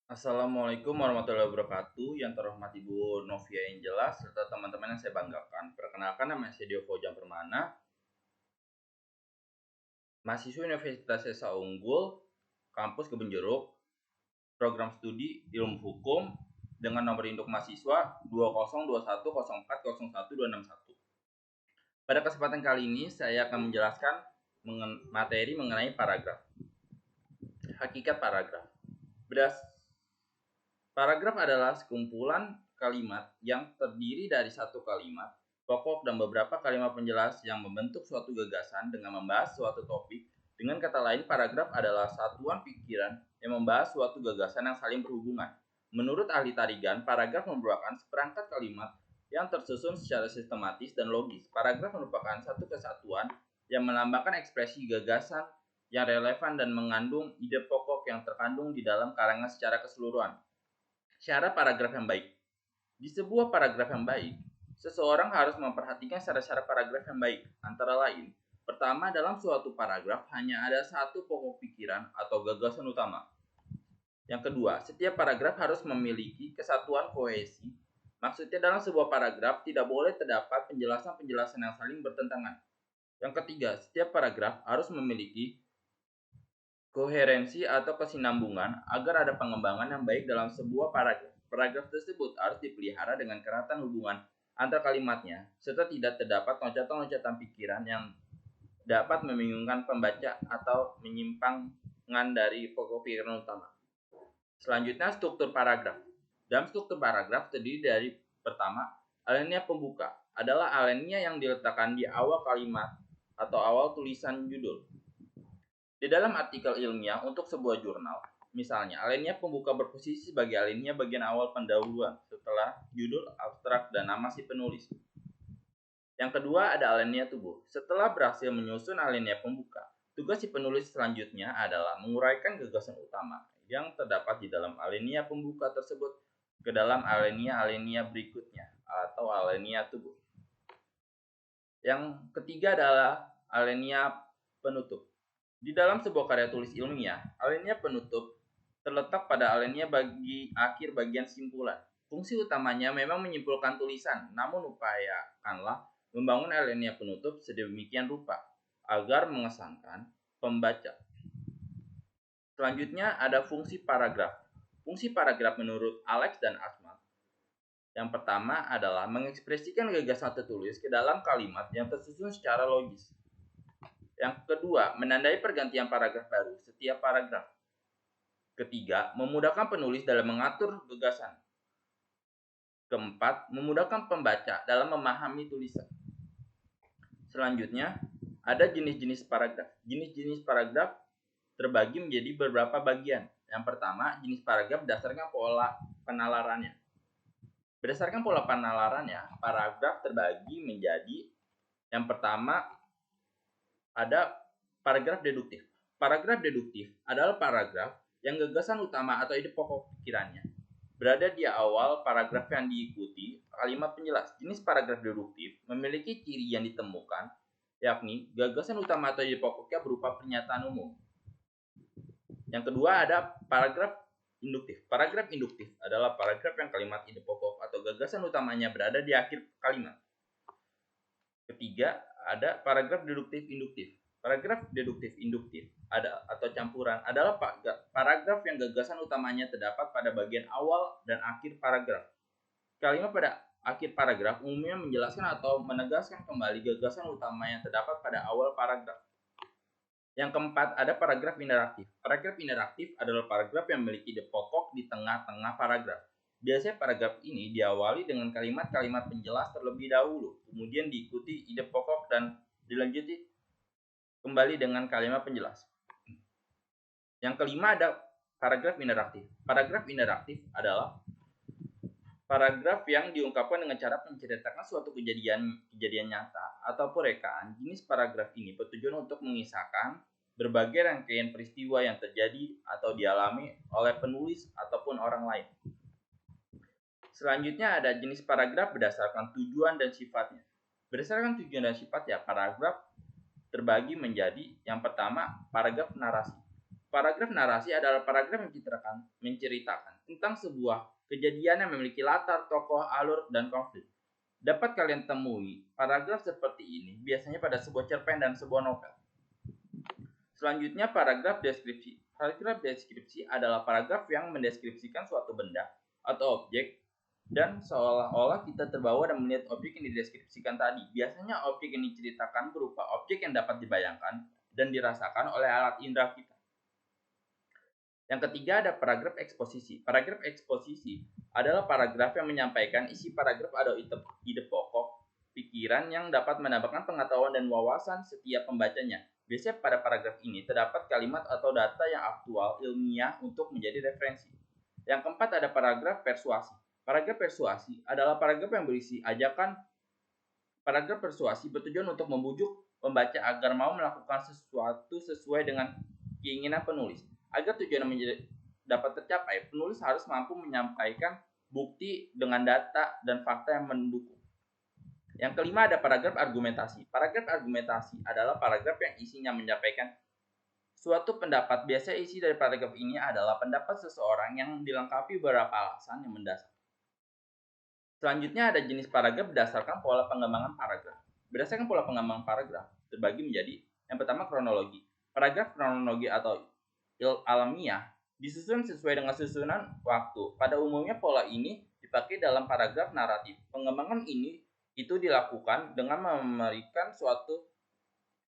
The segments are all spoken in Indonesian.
Assalamualaikum warahmatullahi wabarakatuh. Yang terhormat Ibu Novia Angela serta teman-teman yang saya banggakan. Perkenalkan, nama saya Dio Fauzan Permana, mahasiswa Universitas Esa Unggul, kampus Kebun Jeruk, program studi Ilmu Hukum dengan nomor induk mahasiswa 2021040121. Pada kesempatan kali ini saya akan menjelaskan materi mengenai paragraf. Hakikat paragraf. Paragraf adalah sekumpulan kalimat yang terdiri dari satu kalimat pokok dan beberapa kalimat penjelas yang membentuk suatu gagasan dengan membahas suatu topik. Dengan kata lain, paragraf adalah satuan pikiran yang membahas suatu gagasan yang saling berhubungan. Menurut ahli tarigan, paragraf merupakan seperangkat kalimat yang tersusun secara sistematis dan logis. Paragraf merupakan satu kesatuan yang melambangkan ekspresi gagasan yang relevan dan mengandung ide pokok yang terkandung di dalam karangan secara keseluruhan. Syarat paragraf yang baik. Di sebuah paragraf yang baik, seseorang harus memperhatikan syarat-syarat paragraf yang baik. Antara lain, pertama, dalam suatu paragraf hanya ada satu pokok pikiran atau gagasan utama. Yang kedua, setiap paragraf harus memiliki kesatuan kohesi. Maksudnya dalam sebuah paragraf tidak boleh terdapat penjelasan-penjelasan yang saling bertentangan. Yang ketiga, setiap paragraf harus memiliki koherensi atau kesinambungan agar ada pengembangan yang baik dalam sebuah paragraf. Paragraf tersebut harus dipelihara dengan keratan hubungan antar kalimatnya, serta tidak terdapat loncatan-loncatan pikiran yang dapat membingungkan pembaca atau menyimpangkan dari pokok pikiran utama. Selanjutnya, struktur paragraf. Dalam struktur paragraf terdiri dari pertama, alinea pembuka adalah alinea yang diletakkan di awal kalimat atau awal tulisan judul. Di dalam artikel ilmiah untuk sebuah jurnal, misalnya, alinea pembuka berposisi sebagai alinea bagian awal pendahuluan setelah judul, abstrak, dan nama si penulis. Yang kedua ada alinea tubuh. Setelah berhasil menyusun alinea pembuka, tugas si penulis selanjutnya adalah menguraikan gagasan utama yang terdapat di dalam alinea pembuka tersebut ke dalam alinea-alinea berikutnya atau alinea tubuh. Yang ketiga adalah alinea penutup. Di dalam sebuah karya tulis ilmiah, alinea penutup terletak pada alinea bagi akhir bagian simpulan. Fungsi utamanya memang menyimpulkan tulisan, namun upayakanlah membangun alinea penutup sedemikian rupa agar mengesankan pembaca. Selanjutnya ada fungsi paragraf. Fungsi paragraf menurut Alex dan Asma. Yang pertama adalah mengekspresikan gagasan tertulis ke dalam kalimat yang tersusun secara logis. Yang kedua, menandai pergantian paragraf baru setiap paragraf. Ketiga, memudahkan penulis dalam mengatur gagasan. Keempat, memudahkan pembaca dalam memahami tulisan. Selanjutnya, ada jenis-jenis paragraf. Jenis-jenis paragraf terbagi menjadi beberapa bagian. Yang pertama, jenis paragraf berdasarkan pola penalarannya. Berdasarkan pola penalarannya, paragraf terbagi menjadi yang pertama ada paragraf deduktif. Paragraf deduktif adalah paragraf yang gagasan utama atau ide pokok pikirannya berada di awal paragraf yang diikuti kalimat penjelas. Jenis paragraf deduktif memiliki ciri yang ditemukan, yakni gagasan utama atau ide pokoknya berupa pernyataan umum. Yang kedua ada paragraf induktif. Paragraf induktif adalah paragraf yang kalimat ide pokok atau gagasan utamanya berada di akhir kalimat. Ketiga, ada paragraf deduktif induktif. Paragraf deduktif induktif atau campuran adalah paragraf yang gagasan utamanya terdapat pada bagian awal dan akhir paragraf. Kalimat pada akhir paragraf umumnya menjelaskan atau menegaskan kembali gagasan utama yang terdapat pada awal paragraf. Yang keempat, ada paragraf interaktif. Paragraf interaktif adalah paragraf yang memiliki ide pokok di tengah-tengah paragraf. Biasanya paragraf ini diawali dengan kalimat-kalimat penjelas terlebih dahulu, kemudian diikuti ide pokok dan dilanjuti kembali dengan kalimat penjelas. Yang kelima ada paragraf interaktif. Paragraf interaktif adalah paragraf yang diungkapkan dengan cara menceritakan suatu kejadian nyata ataupun rekaan. Jenis paragraf ini bertujuan untuk mengisahkan berbagai rangkaian peristiwa yang terjadi atau dialami oleh penulis ataupun orang lain. Selanjutnya ada jenis paragraf berdasarkan tujuan dan sifatnya. Berdasarkan tujuan dan sifatnya, paragraf terbagi menjadi yang pertama, paragraf narasi. Paragraf narasi adalah paragraf yang menceritakan tentang sebuah kejadian yang memiliki latar, tokoh, alur, dan konflik. Dapat kalian temui paragraf seperti ini biasanya pada sebuah cerpen dan sebuah novel. Selanjutnya paragraf deskripsi. Paragraf deskripsi adalah paragraf yang mendeskripsikan suatu benda atau objek dan seolah-olah kita terbawa dan melihat objek yang dideskripsikan tadi. Biasanya objek yang diceritakan berupa objek yang dapat dibayangkan dan dirasakan oleh alat indera kita. Yang ketiga ada paragraf eksposisi. Paragraf eksposisi adalah paragraf yang menyampaikan isi paragraf atau ide pokok, pikiran yang dapat menambahkan pengetahuan dan wawasan setiap pembacanya. Biasanya pada paragraf ini terdapat kalimat atau data yang aktual, ilmiah untuk menjadi referensi. Yang keempat ada paragraf persuasi. Paragraf persuasi adalah paragraf yang berisi ajakan. Paragraf persuasi bertujuan untuk membujuk pembaca agar mau melakukan sesuatu sesuai dengan keinginan penulis. Agar tujuan dapat tercapai, penulis harus mampu menyampaikan bukti dengan data dan fakta yang mendukung. Yang kelima ada paragraf argumentasi. Paragraf argumentasi adalah paragraf yang isinya menyampaikan suatu pendapat. Biasanya isi dari paragraf ini adalah pendapat seseorang yang dilengkapi beberapa alasan yang mendasar. Selanjutnya ada jenis paragraf berdasarkan pola pengembangan paragraf. Berdasarkan pola pengembangan paragraf terbagi menjadi yang pertama kronologi. Paragraf kronologi atau alamiah disusun sesuai dengan susunan waktu. Pada umumnya pola ini dipakai dalam paragraf naratif. Pengembangan ini itu dilakukan dengan memberikan suatu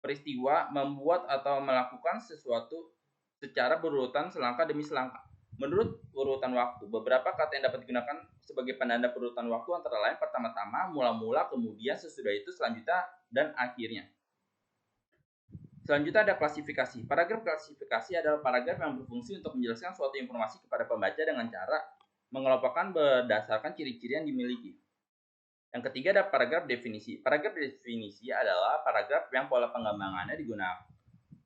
peristiwa, membuat atau melakukan sesuatu secara berurutan selangkah demi selangkah. Menurut urutan waktu, beberapa kata yang dapat digunakan sebagai penanda urutan waktu antara lain pertama-tama, mula-mula, kemudian, sesudah itu, selanjutnya, dan akhirnya. Selanjutnya ada klasifikasi. Paragraf klasifikasi adalah paragraf yang berfungsi untuk menjelaskan suatu informasi kepada pembaca dengan cara mengelompokkan berdasarkan ciri-ciri yang dimiliki. Yang ketiga ada paragraf definisi. Paragraf definisi adalah paragraf yang pola pengembangannya digunakan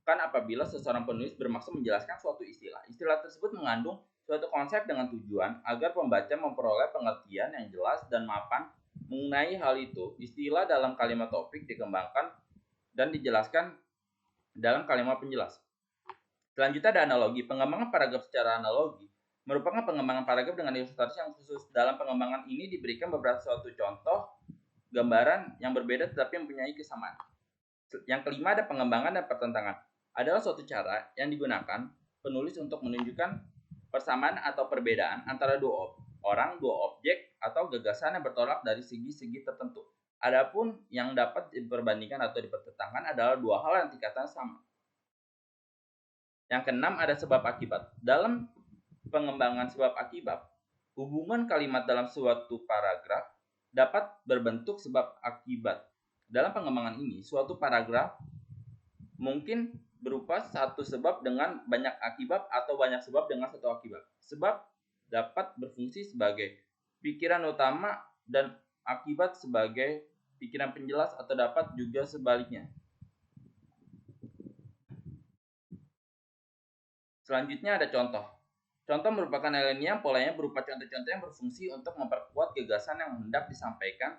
apabila seseorang penulis bermaksud menjelaskan suatu istilah. Istilah tersebut mengandung suatu konsep dengan tujuan agar pembaca memperoleh pengertian yang jelas dan mapan mengenai hal itu. Istilah dalam kalimat topik dikembangkan dan dijelaskan dalam kalimat penjelas. Selanjutnya ada analogi. Pengembangan paragraf secara analogi merupakan pengembangan paragraf dengan ilustrasi yang khusus. Dalam pengembangan ini diberikan beberapa suatu contoh gambaran yang berbeda tetapi mempunyai kesamaan. Yang kelima ada pengembangan dan pertentangan. Adalah suatu cara yang digunakan penulis untuk menunjukkan persamaan atau perbedaan antara dua orang, dua objek, atau gagasan yang bertolak dari segi-segi tertentu. Adapun yang dapat diperbandingkan atau dipertentangkan adalah dua hal yang tingkatan sama. Yang keenam ada sebab akibat. Dalam pengembangan sebab akibat, hubungan kalimat dalam suatu paragraf dapat berbentuk sebab akibat. Dalam pengembangan ini, suatu paragraf mungkin berupa satu sebab dengan banyak akibat atau banyak sebab dengan satu akibat. Sebab dapat berfungsi sebagai pikiran utama dan akibat sebagai pikiran penjelas atau dapat juga sebaliknya. Selanjutnya ada contoh. Contoh merupakan nilai yang polanya berupa contoh-contoh yang berfungsi untuk memperkuat gagasan yang hendak disampaikan.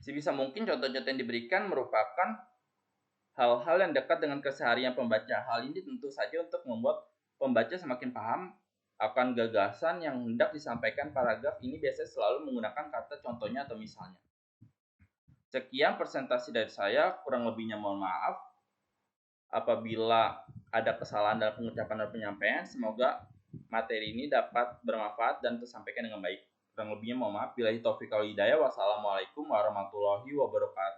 Sebisa mungkin contoh-contoh yang diberikan merupakan hal-hal yang dekat dengan keseharian pembaca. Hal ini tentu saja untuk membuat pembaca semakin paham akan gagasan yang hendak disampaikan. Paragraf ini biasanya selalu menggunakan kata contohnya atau misalnya. Sekian presentasi dari saya, kurang lebihnya mohon maaf. Apabila ada kesalahan dalam pengucapan dan penyampaian, semoga materi ini dapat bermanfaat dan tersampaikan dengan baik. Kurang lebihnya mohon maaf. Billahi taufiq wal hidayah. Wassalamualaikum warahmatullahi wabarakatuh.